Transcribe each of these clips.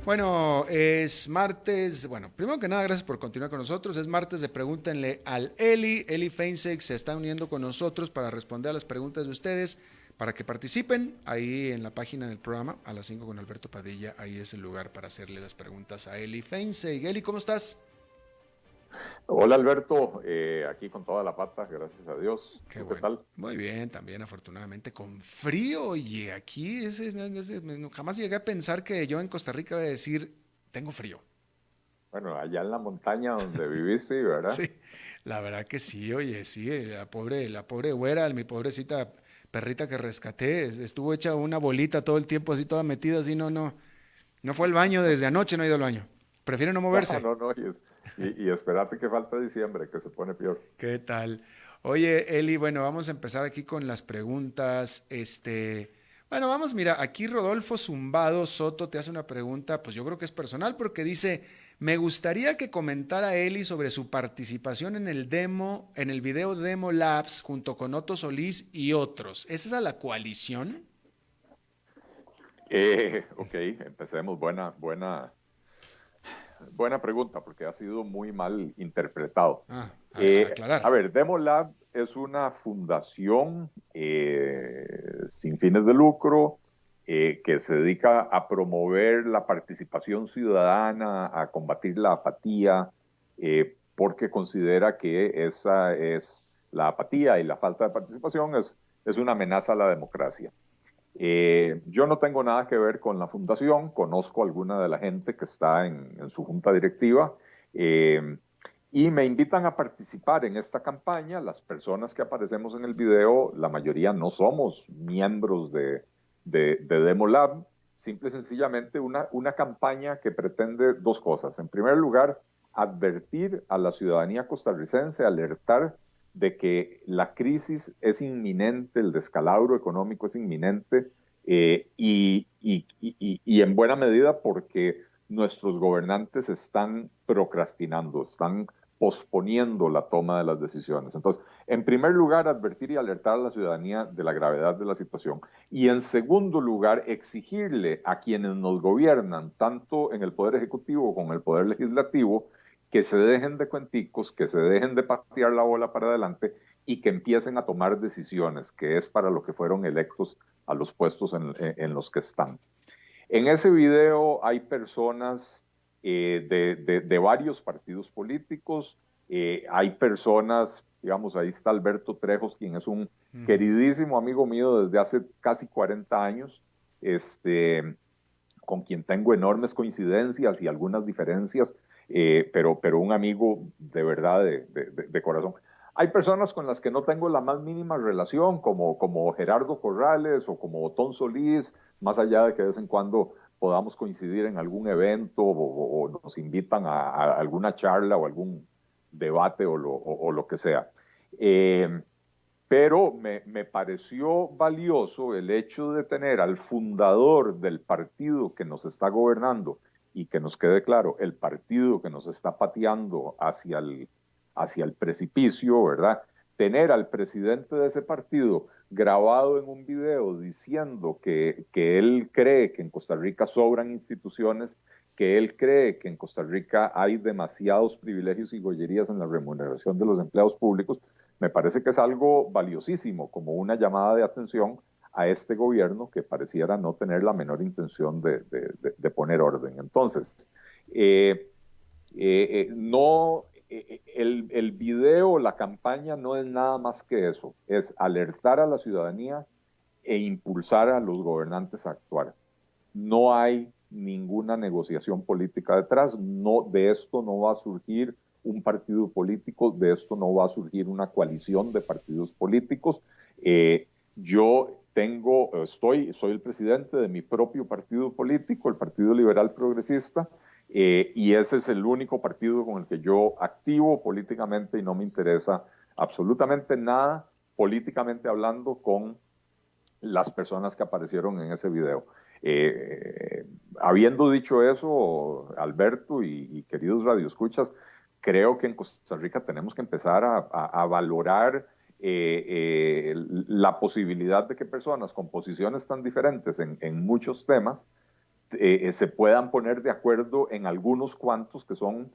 Bueno, es martes. Bueno, primero que nada, gracias por continuar con nosotros. Es martes de Pregúntenle al Eli. Eli Feinseig se está uniendo con nosotros para responder a las preguntas de ustedes, para que participen ahí en la página del programa, a las 5 con Alberto Padilla. Ahí es el lugar para hacerle las preguntas a Eli Feinseig. Eli, ¿cómo estás? Hola Alberto, aquí con toda la pata, gracias a Dios. Qué ¿Tú qué bueno. tal? Muy bien, también afortunadamente con frío. Y aquí jamás llegué a pensar que yo en Costa Rica voy a decir, tengo frío. Bueno, allá en la montaña donde vivís, sí, ¿verdad? Sí, la verdad que sí, oye, sí, la pobre güera, mi pobrecita perrita que rescaté, estuvo hecha una bolita todo el tiempo, así toda metida, así, no fue al baño desde anoche, no ha ido al baño. Prefiere no No, moverse. no, no, y espérate que falta diciembre, que se pone peor. ¿Qué tal? Oye, Eli, bueno, vamos a empezar aquí con las preguntas. Bueno, vamos, mira, aquí Rodolfo Zumbado Soto te hace una pregunta, pues yo creo que es personal, porque dice, me gustaría que comentara Eli sobre su participación en el demo, en el video Demo Labs, junto con Otto Solís y otros. ¿Es esa la coalición? Ok, empecemos. Buena pregunta, porque ha sido muy mal interpretado. Ah, a aclarar. A ver, Demolab es una fundación sin fines de lucro que se dedica a promover la participación ciudadana, a combatir la apatía, porque considera que esa es la apatía y la falta de participación es una amenaza a la democracia. Yo no tengo nada que ver con la fundación, conozco a alguna de la gente que está en su junta directiva eh, y me invitan a participar en esta campaña. Las personas que aparecemos en el video, la mayoría no somos miembros de Demolab, simple y sencillamente una campaña que pretende dos cosas. En primer lugar, advertir a la ciudadanía costarricense, alertar de que la crisis es inminente, el descalabro económico es inminente y en buena medida porque nuestros gobernantes están procrastinando, están posponiendo la toma de las decisiones. Entonces, en primer lugar, advertir y alertar a la ciudadanía de la gravedad de la situación. Y en segundo lugar, exigirle a quienes nos gobiernan, tanto en el Poder Ejecutivo como en el Poder Legislativo, que se dejen de cuenticos, que se dejen de patear la bola para adelante y que empiecen a tomar decisiones, que es para lo que fueron electos a los puestos en los que están. En ese video hay personas de varios partidos políticos, hay personas, digamos, ahí está Alberto Trejos, quien es un Uh -huh. queridísimo amigo mío desde hace casi 40 años, con quien tengo enormes coincidencias y algunas diferencias, pero un amigo de verdad, de corazón. Hay personas con las que no tengo la más mínima relación, como Gerardo Corrales o como Otón Solís, más allá de que de vez en cuando podamos coincidir en algún evento o nos invitan a alguna charla o algún debate o lo que sea. Pero me pareció valioso el hecho de tener al fundador del partido que nos está gobernando y que nos quede claro, el partido que nos está pateando hacia el precipicio, ¿verdad? Tener al presidente de ese partido grabado en un video diciendo que él cree que en Costa Rica sobran instituciones, que él cree que en Costa Rica hay demasiados privilegios y gollerías en la remuneración de los empleados públicos, me parece que es algo valiosísimo, como una llamada de atención a este gobierno que pareciera no tener la menor intención de poner orden. Entonces, no, el video, la campaña no es nada más que eso, es alertar a la ciudadanía e impulsar a los gobernantes a actuar. No hay ninguna negociación política detrás, no, de esto no va a surgir un partido político, de esto no va a surgir una coalición de partidos políticos. Yo soy el presidente de mi propio partido político, el Partido Liberal Progresista, y ese es el único partido con el que yo activo políticamente y no me interesa absolutamente nada políticamente hablando con las personas que aparecieron en ese video. Habiendo dicho eso, Alberto y queridos radioescuchas, creo que en Costa Rica tenemos que empezar a valorar la posibilidad de que personas con posiciones tan diferentes en muchos temas se puedan poner de acuerdo en algunos cuantos que son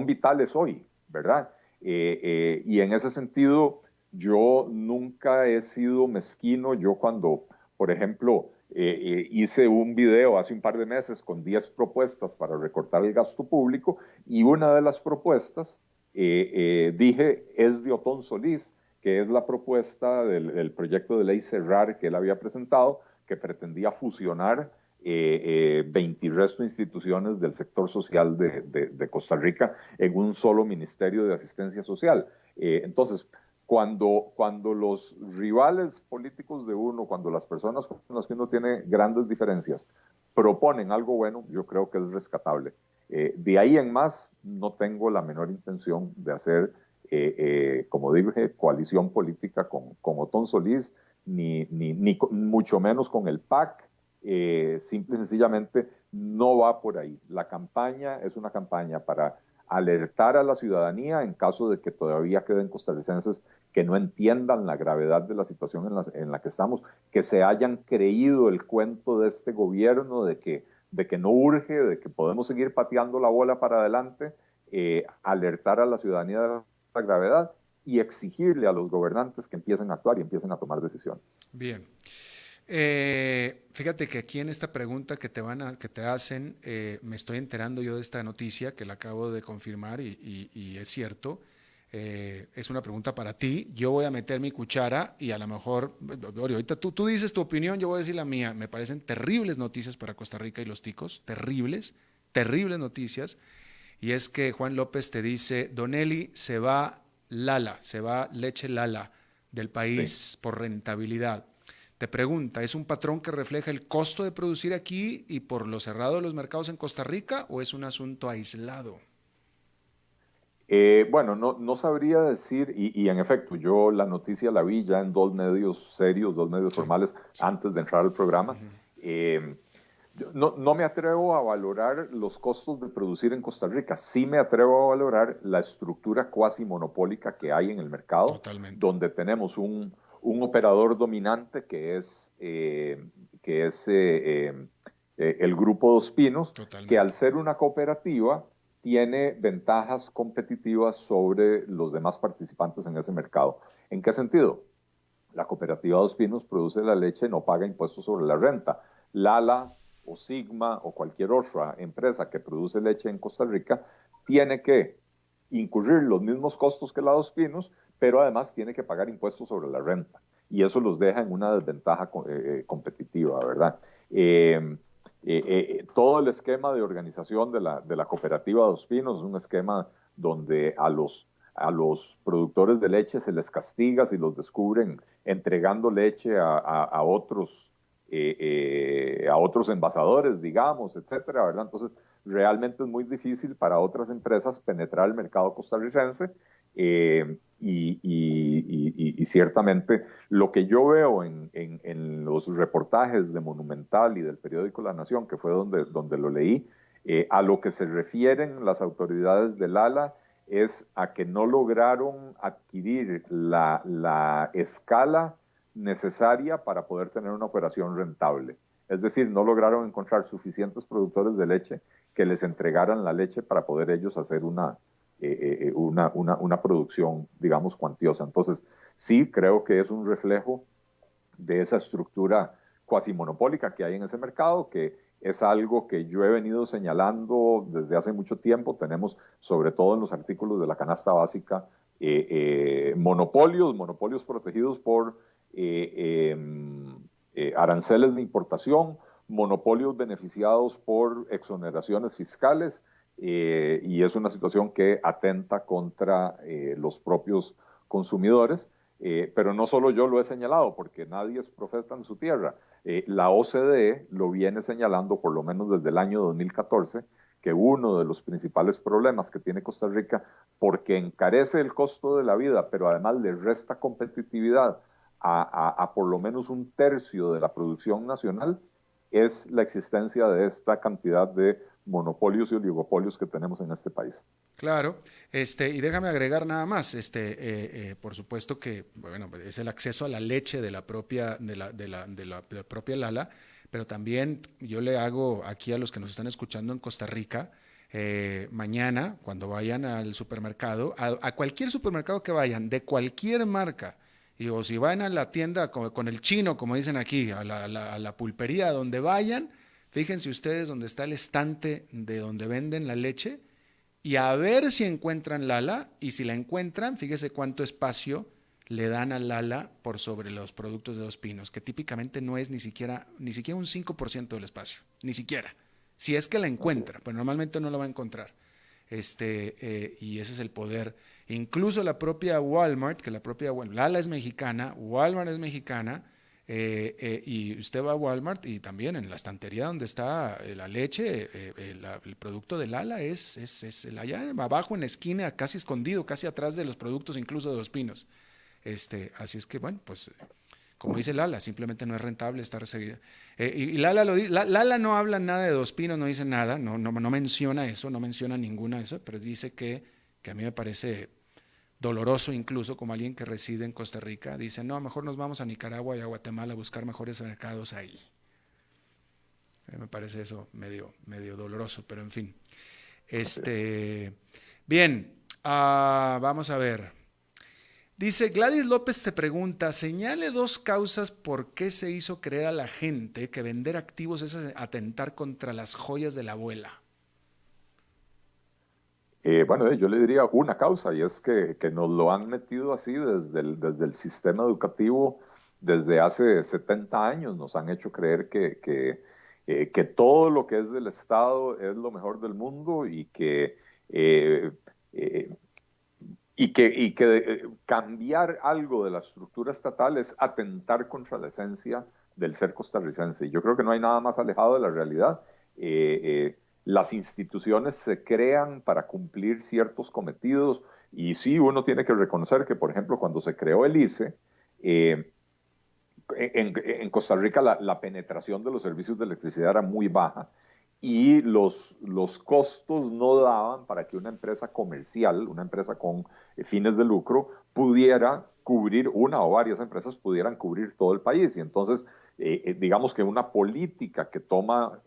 vitales hoy, ¿verdad? Y en ese sentido, yo nunca he sido mezquino. Yo cuando, por ejemplo, hice un video hace un par de meses con 10 propuestas para recortar el gasto público, y una de las propuestas, dije, es de Otón Solís, que es la propuesta del proyecto de ley Cerrar que él había presentado, que pretendía fusionar 20 y resto instituciones del sector social de Costa Rica en un solo ministerio de asistencia social. Entonces, cuando los rivales políticos de uno, cuando las personas con las que uno tiene grandes diferencias proponen algo bueno, yo creo que es rescatable. De ahí en más, no tengo la menor intención de hacer, como dije, coalición política con Otón Solís, ni mucho menos con el PAC. Simple y sencillamente no va por ahí. La campaña es una campaña para alertar a la ciudadanía en caso de que todavía queden costarricenses que no entiendan la gravedad de la situación en la que estamos, que se hayan creído el cuento de este gobierno de que no urge, de que podemos seguir pateando la bola para adelante, alertar a la ciudadanía de la gravedad y exigirle a los gobernantes que empiecen a actuar y empiecen a tomar decisiones. Bien. Fíjate que aquí en esta pregunta que te hacen, me estoy enterando yo de esta noticia que la acabo de confirmar y es cierto. Es una pregunta para ti. Yo voy a meter mi cuchara y a lo mejor, ahorita tú dices tu opinión, yo voy a decir la mía. Me parecen terribles noticias para Costa Rica y los ticos, terribles, terribles noticias. Y es que Juan López te dice, Don Eli, se va Lala, se va leche Lala del país Sí. por rentabilidad. Te pregunta, ¿es un patrón que refleja el costo de producir aquí y por lo cerrado de los mercados en Costa Rica o es un asunto aislado? Bueno, no sabría decir, y en efecto, yo la noticia la vi ya en 2 medios serios, 2 medios Sí, formales, sí. antes de entrar al programa. Ujú. Yo no me atrevo a valorar los costos de producir en Costa Rica. Sí me atrevo a valorar la estructura cuasi monopólica que hay en el mercado, Totalmente, donde tenemos un operador dominante que es el Grupo Dos Pinos, que al totalmente. ser una cooperativa tiene ventajas competitivas sobre los demás participantes en ese mercado. ¿En qué sentido? La cooperativa Dos Pinos produce la leche, no paga impuestos sobre la renta. Lala o Sigma o cualquier otra empresa que produce leche en Costa Rica tiene que incurrir los mismos costos que la Dos Pinos, pero además tiene que pagar impuestos sobre la renta. Y eso los deja en una desventaja competitiva, ¿verdad? Todo el esquema de organización de la cooperativa Dos Pinos es un esquema donde a los productores de leche se les castiga si los descubren entregando leche a otros envasadores, digamos, etcétera, ¿verdad? Entonces, realmente es muy difícil para otras empresas penetrar el mercado costarricense, y ciertamente lo que yo veo en los reportajes de Monumental y del periódico La Nación, que fue donde lo leí, a lo que se refieren las autoridades del ALA es a que no lograron adquirir la escala necesaria para poder tener una operación rentable. Es decir, no lograron encontrar suficientes productores de leche que les entregaran la leche para poder ellos hacer una producción, digamos, cuantiosa. Entonces, sí, creo que es un reflejo de esa estructura cuasi monopólica que hay en ese mercado, que es algo que yo he venido señalando desde hace mucho tiempo. Tenemos, sobre todo en los artículos de la canasta básica, monopolios protegidos por aranceles de importación, monopolios beneficiados por exoneraciones fiscales, y es una situación que atenta contra los propios consumidores. Pero no solo yo lo he señalado, porque nadie es profeta en su tierra. La OCDE lo viene señalando por lo menos desde el año 2014, que uno de los principales problemas que tiene Costa Rica, porque encarece el costo de la vida, pero además le resta competitividad a por lo menos un tercio de la producción nacional, es la existencia de esta cantidad de monopolios y oligopolios que tenemos en este país. Claro, y déjame agregar nada más, por supuesto que, bueno, es el acceso a la leche de la propia, de la propia Lala, pero también yo le hago aquí a los que nos están escuchando en Costa Rica, mañana, cuando vayan al supermercado, a cualquier supermercado que vayan, de cualquier marca, y, o si van a la tienda con el chino, como dicen aquí, a la pulpería, donde vayan, fíjense ustedes donde está el estante de donde venden la leche y a ver si encuentran Lala, y si la encuentran, fíjese cuánto espacio le dan a Lala por sobre los productos de Dos Pinos, que típicamente no es ni siquiera un 5% del espacio, ni siquiera. Si es que la Así encuentra, pero normalmente no la va a encontrar. Y ese es el poder. Incluso la propia Walmart, que la propia Lala es mexicana, Walmart es mexicana, y usted va a Walmart y también en la estantería donde está la leche, el producto de Lala es allá abajo en la esquina, casi escondido, casi atrás de los productos incluso de Dos Pinos. Así es que, bueno, pues como dice Lala, simplemente no es rentable estar seguida. Y Lala, Lala no habla nada de Dos Pinos, no dice nada, no menciona eso, no menciona ninguna de eso, pero dice que a mí me parece doloroso incluso como alguien que reside en Costa Rica, dice, no, mejor nos vamos a Nicaragua y a Guatemala a buscar mejores mercados ahí. Me parece eso medio doloroso, pero en fin. es. Bien, vamos a ver. Dice, Gladys López te pregunta, señale dos causas por qué se hizo creer a la gente que vender activos es atentar contra las joyas de la abuela. Bueno, yo le diría una causa, y es que nos lo han metido así desde el sistema educativo desde hace 70 años. Nos han hecho creer que todo lo que es del Estado es lo mejor del mundo eh, eh, y que cambiar algo de la estructura estatal es atentar contra la esencia del ser costarricense. Yo creo que no hay nada más alejado de la realidad. Eh, las instituciones se crean para cumplir ciertos cometidos y sí, uno tiene que reconocer que, por ejemplo, cuando se creó el ICE, en Costa Rica la penetración de los servicios de electricidad era muy baja y los costos no daban para que una empresa comercial, una empresa con fines de lucro, pudiera cubrir, una o varias empresas pudieran cubrir todo el país. Y entonces, digamos que una política que toman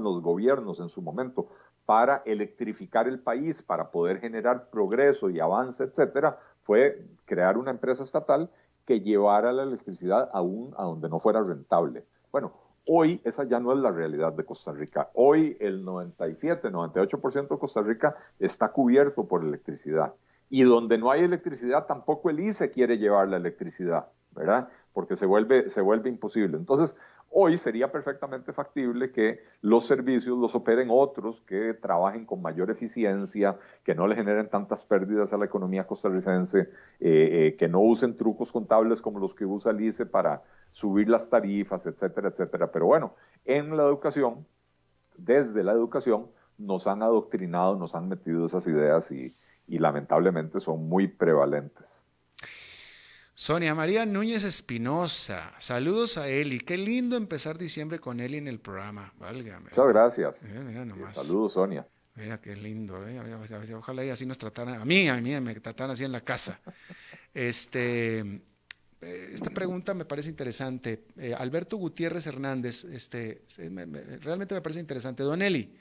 los gobiernos en su momento para electrificar el país, para poder generar progreso y avance, etcétera, fue crear una empresa estatal que llevara la electricidad aún a donde no fuera rentable. Bueno, hoy esa ya no es la realidad de Costa Rica. Hoy el 97, 98% de Costa Rica está cubierto por electricidad. Y donde no hay electricidad, tampoco el ICE quiere llevar la electricidad, ¿verdad? Porque se vuelve imposible. Entonces, hoy sería perfectamente factible que los servicios los operen otros que trabajen con mayor eficiencia, que no le generen tantas pérdidas a la economía costarricense, que no usen trucos contables como los que usa el ICE para subir las tarifas, etcétera, etcétera. Pero bueno, en la educación, desde la educación, nos han adoctrinado, nos han metido esas ideas y lamentablemente son muy prevalentes. Sonia María Núñez Espinosa, saludos a Eli. Qué lindo empezar diciembre con Eli en el programa. Válgame. Muchas gracias. Mira nomás. Saludos, Sonia. Mira qué lindo. Ojalá y así nos trataran. A mí me trataran así en la casa. Esta pregunta me parece interesante. Alberto Gutiérrez Hernández, realmente me parece interesante. Don Eli,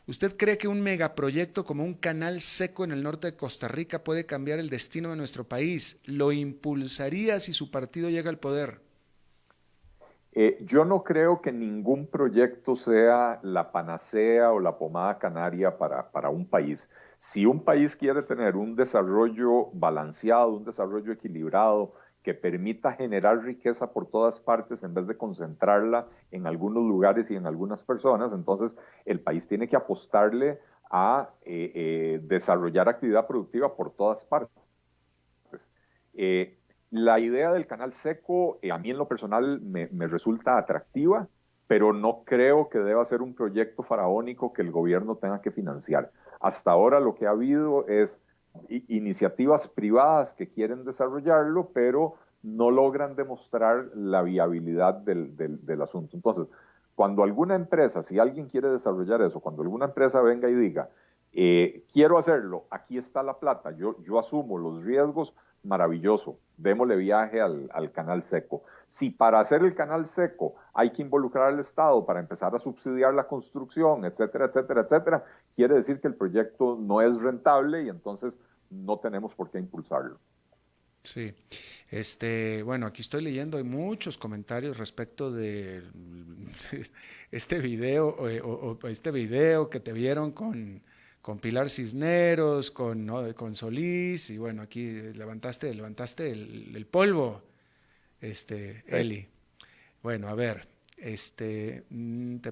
¿usted cree que un megaproyecto como un canal seco en el norte de Costa Rica puede cambiar el destino de nuestro país? ¿Lo impulsaría si su partido llega al poder? Yo no creo que ningún proyecto sea la panacea o la pomada canaria para un país. Si un país quiere tener un desarrollo balanceado, un desarrollo equilibrado, que permita generar riqueza por todas partes en vez de concentrarla en algunos lugares y en algunas personas, entonces el país tiene que apostarle a desarrollar actividad productiva por todas partes. La idea del canal seco, a mí en lo personal me resulta atractiva, pero no creo que deba ser un proyecto faraónico que el gobierno tenga que financiar. Hasta ahora lo que ha habido es iniciativas privadas que quieren desarrollarlo, pero no logran demostrar la viabilidad del asunto. Entonces, cuando alguna empresa, si alguien quiere desarrollar eso, cuando alguna empresa venga y diga, quiero hacerlo, aquí está la plata, yo asumo los riesgos, maravilloso, démosle viaje al canal seco. Si para hacer el canal seco hay que involucrar al Estado para empezar a subsidiar la construcción, etcétera, etcétera, etcétera, quiere decir que el proyecto no es rentable y entonces no tenemos por qué impulsarlo. Sí, bueno, aquí estoy leyendo, hay muchos comentarios respecto de este video, este video que te vieron con Pilar Cisneros, ¿no? Con Solís, y bueno, aquí levantaste el polvo, Sí. Eli. Bueno, a ver, te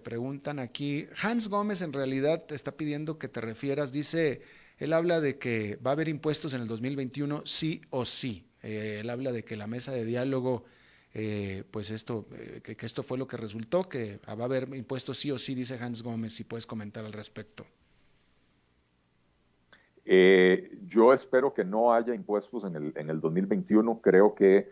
preguntan aquí, Hans Gómez en realidad te está pidiendo que te refieras, dice, él habla de que va a haber impuestos en el 2021 sí o sí. Él habla de que la mesa de diálogo, pues que esto fue lo que resultó, que va a haber impuestos sí o sí, dice Hans Gómez, si puedes comentar al respecto. Yo espero que no haya impuestos en el 2021. Creo que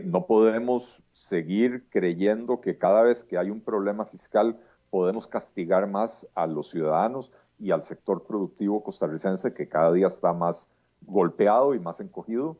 no podemos seguir creyendo que cada vez que hay un problema fiscal podemos castigar más a los ciudadanos y al sector productivo costarricense, que cada día está más golpeado y más encogido.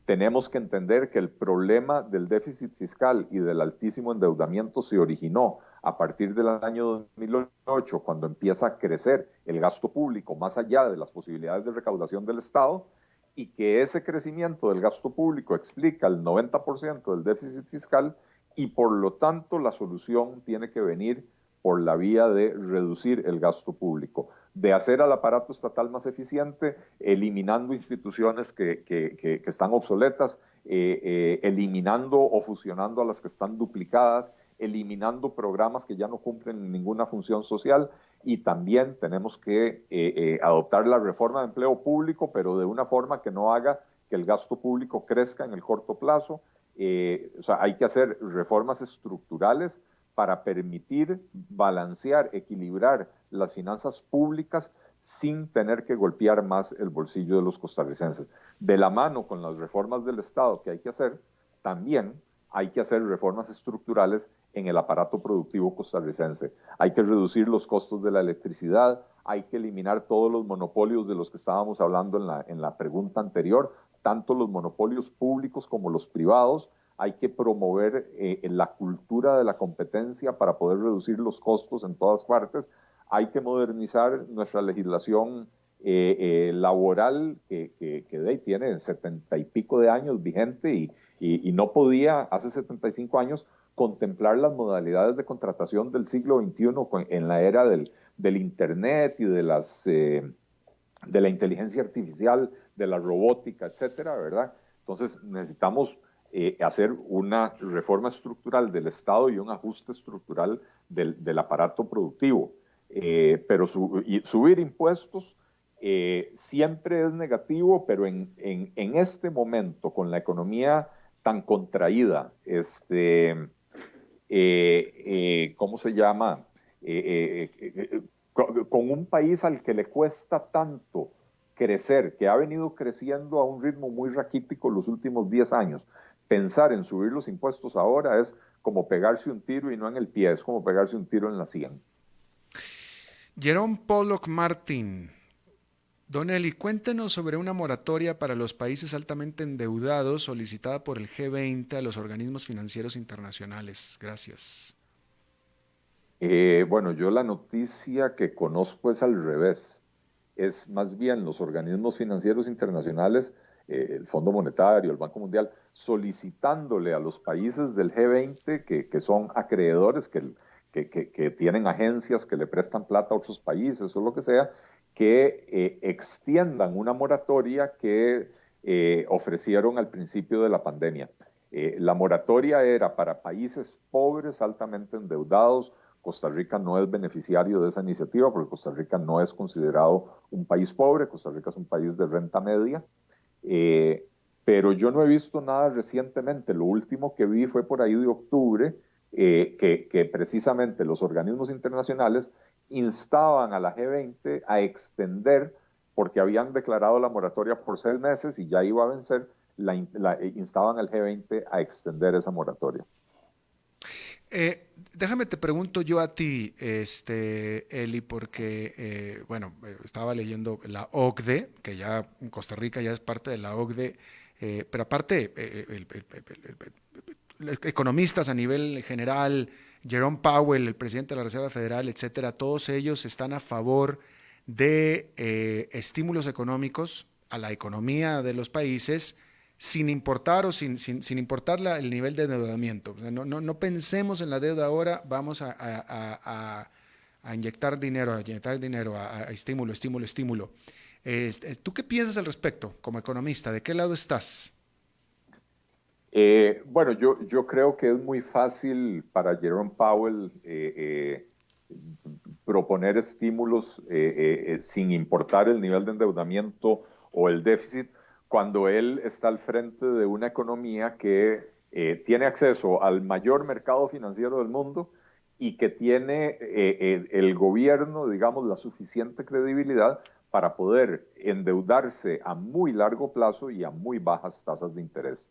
Tenemos que entender que el problema del déficit fiscal y del altísimo endeudamiento se originó a partir del año 2008, cuando empieza a crecer el gasto público más allá de las posibilidades de recaudación del Estado, y que ese crecimiento del gasto público explica el 90% del déficit fiscal, y por lo tanto la solución tiene que venir por la vía de reducir el gasto público, de hacer al aparato estatal más eficiente, eliminando instituciones que están obsoletas, eliminando o fusionando a las que están duplicadas, eliminando programas que ya no cumplen ninguna función social, y también tenemos que adoptar la reforma de empleo público, pero de una forma que no haga que el gasto público crezca en el corto plazo. O sea, hay que hacer reformas estructurales para permitir balancear, equilibrar las finanzas públicas sin tener que golpear más el bolsillo de los costarricenses. De la mano con las reformas del Estado que hay que hacer, también hay que hacer reformas estructurales en el aparato productivo costarricense. Hay que reducir los costos de la electricidad, hay que eliminar todos los monopolios de los que estábamos hablando en la pregunta anterior, tanto los monopolios públicos como los privados. Hay que promover la cultura de la competencia para poder reducir los costos en todas partes. Hay que modernizar nuestra legislación laboral que tiene 70 y pico de años vigente, y no podía hace 75 años contemplar las modalidades de contratación del siglo XXI en la era del Internet y de la inteligencia artificial, de la robótica, etcétera, ¿verdad? Entonces necesitamos hacer una reforma estructural del Estado y un ajuste estructural del aparato productivo. Pero subir impuestos siempre es negativo, pero en este momento, con la economía tan contraída, ¿cómo se llama? Con un país al que le cuesta tanto crecer, que ha venido creciendo a un ritmo muy raquítico los últimos 10 años, pensar en subir los impuestos ahora es como pegarse un tiro, y no en el pie, es como pegarse un tiro en la sien. Jerome Pollock Martin. Don Eli, cuéntenos sobre una moratoria para los países altamente endeudados solicitada por el G20 a los organismos financieros internacionales. Gracias. Bueno, yo la noticia que conozco es al revés. Es más bien los organismos financieros internacionales, el Fondo Monetario, el Banco Mundial, solicitándole a los países del G20 que son acreedores, que tienen agencias que le prestan plata a otros países o lo que sea, que extiendan una moratoria que ofrecieron al principio de la pandemia. La moratoria era para países pobres, altamente endeudados. Costa Rica no es beneficiario de esa iniciativa porque Costa Rica no es considerado un país pobre, Costa Rica es un país de renta media, pero yo no he visto nada recientemente. Lo último que vi fue por ahí de octubre, que precisamente los organismos internacionales instaban a la G20 a extender, porque habían declarado la moratoria por 6 meses y ya iba a vencer, instaban al G20 a extender esa moratoria. Déjame te pregunto yo a ti, Eli, porque, estaba leyendo la OCDE, que ya Costa Rica ya es parte de la OCDE, pero aparte, economistas a nivel general, Jerome Powell, el presidente de la Reserva Federal, etcétera, todos ellos están a favor de estímulos económicos a la economía de los países sin importar o sin importar el nivel de endeudamiento. O sea, no pensemos en la deuda ahora, vamos a inyectar dinero, a estímulo, estímulo, estímulo. ¿Tú qué piensas al respecto como economista? ¿De qué lado estás? Bueno, yo creo que es muy fácil para Jerome Powell proponer estímulos sin importar el nivel de endeudamiento o el déficit, cuando él está al frente de una economía que tiene acceso al mayor mercado financiero del mundo y que tiene el gobierno, digamos, la suficiente credibilidad para poder endeudarse a muy largo plazo y a muy bajas tasas de interés.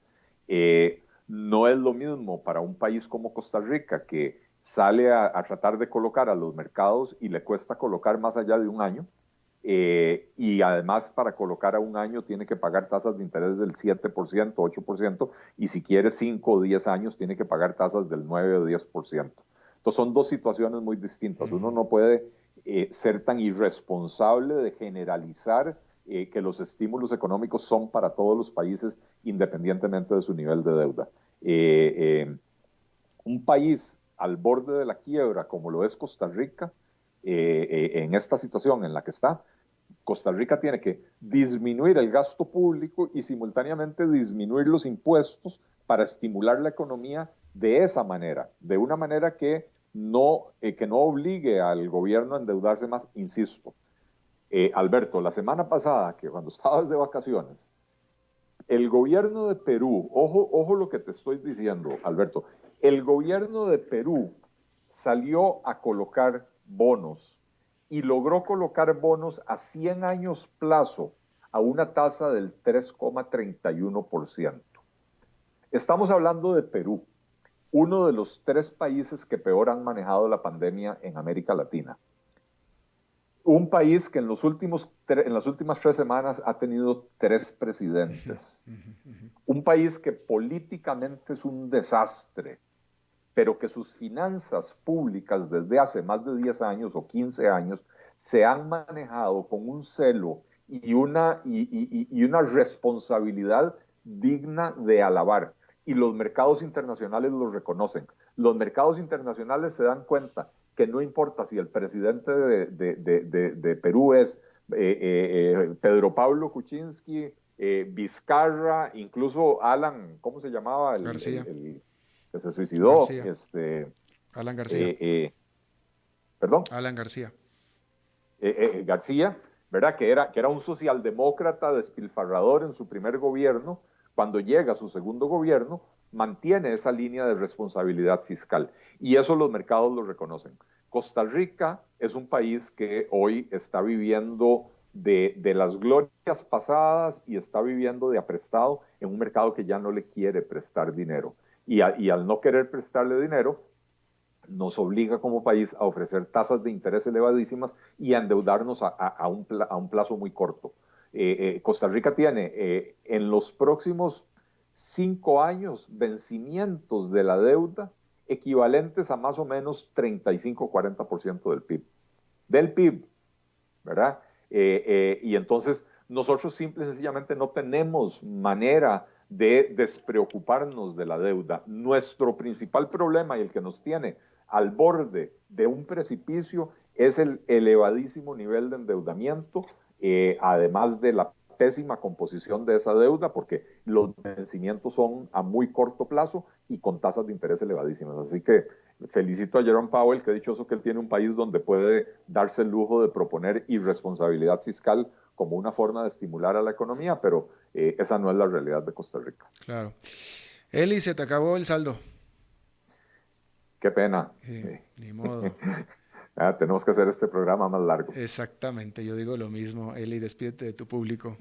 No es lo mismo para un país como Costa Rica, que sale a tratar de colocar a los mercados y le cuesta colocar más allá de un año, y además para colocar a un año tiene que pagar tasas de interés del 7%, 8%, y si quiere 5 o 10 años tiene que pagar tasas del 9 o 10%. Entonces son dos situaciones muy distintas. Uno no puede ser tan irresponsable de generalizar que los estímulos económicos son para todos los países independientemente de su nivel de deuda. Un país al borde de la quiebra como lo es Costa Rica, en esta situación en la que está, Costa Rica tiene que disminuir el gasto público y simultáneamente disminuir los impuestos para estimular la economía de esa manera, de una manera que no obligue al gobierno a endeudarse más, insisto. Alberto, la semana pasada, que cuando estabas de vacaciones, el gobierno de Perú, ojo lo que te estoy diciendo, Alberto, el gobierno de Perú salió a colocar bonos y logró colocar bonos a 100 años plazo a una tasa del 3,31%. Estamos hablando de Perú, uno de los 3 países que peor han manejado la pandemia en América Latina. Un país que en las últimas 3 semanas ha tenido 3 presidentes. Un país que políticamente es un desastre, pero que sus finanzas públicas desde hace más de 10 años o 15 años se han manejado con un celo y una responsabilidad digna de alabar. Y los mercados internacionales lo reconocen. Los mercados internacionales se dan cuenta que no importa si el presidente de Perú es Pedro Pablo Kuczynski, Vizcarra, incluso Alan, ¿cómo se llamaba? García. El que se suicidó. García. Alan García. ¿Perdón? Alan García. García, ¿verdad? Que era un socialdemócrata despilfarrador en su primer gobierno. Cuando llega a su segundo gobierno, mantiene esa línea de responsabilidad fiscal. Y eso los mercados lo reconocen. Costa Rica es un país que hoy está viviendo de las glorias pasadas y está viviendo de aprestado en un mercado que ya no le quiere prestar dinero. Y al no querer prestarle dinero, nos obliga como país a ofrecer tasas de interés elevadísimas y a endeudarnos a un plazo muy corto. Costa Rica tiene en los próximos 5 años vencimientos de la deuda equivalentes a más o menos 35-40% del PIB. Del PIB, ¿verdad? Y entonces nosotros simple y sencillamente no tenemos manera de despreocuparnos de la deuda. Nuestro principal problema y el que nos tiene al borde de un precipicio es el elevadísimo nivel de endeudamiento, además de la pésima composición de esa deuda, porque los vencimientos son a muy corto plazo y con tasas de interés elevadísimas. Así que felicito a Jerome Powell, que dichoso que él tiene un país donde puede darse el lujo de proponer irresponsabilidad fiscal como una forma de estimular a la economía, pero esa no es la realidad de Costa Rica. Claro. Eli, se te acabó el saldo. Qué pena. Ni modo. Tenemos que hacer este programa más largo. Exactamente, yo digo lo mismo. Eli, despídete de tu público.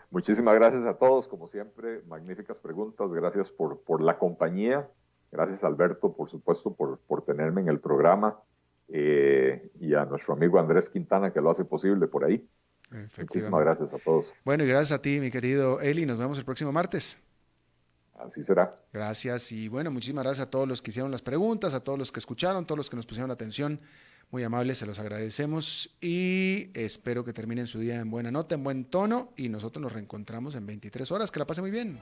Muchísimas gracias a todos, como siempre, magníficas preguntas, gracias por la compañía. Gracias, Alberto, por supuesto, por tenerme en el programa, y a nuestro amigo Andrés Quintana, que lo hace posible por ahí. Muchísimas Efectivamente. gracias a todos. Bueno, y gracias a ti, mi querido Eli. Nos vemos el próximo martes. Así será. Gracias. Y bueno, muchísimas gracias a todos los que hicieron las preguntas, a todos los que escucharon, todos los que nos pusieron atención. Muy amables, se los agradecemos y espero que terminen su día en buena nota, en buen tono y nosotros nos reencontramos en 23 horas. Que la pasen muy bien.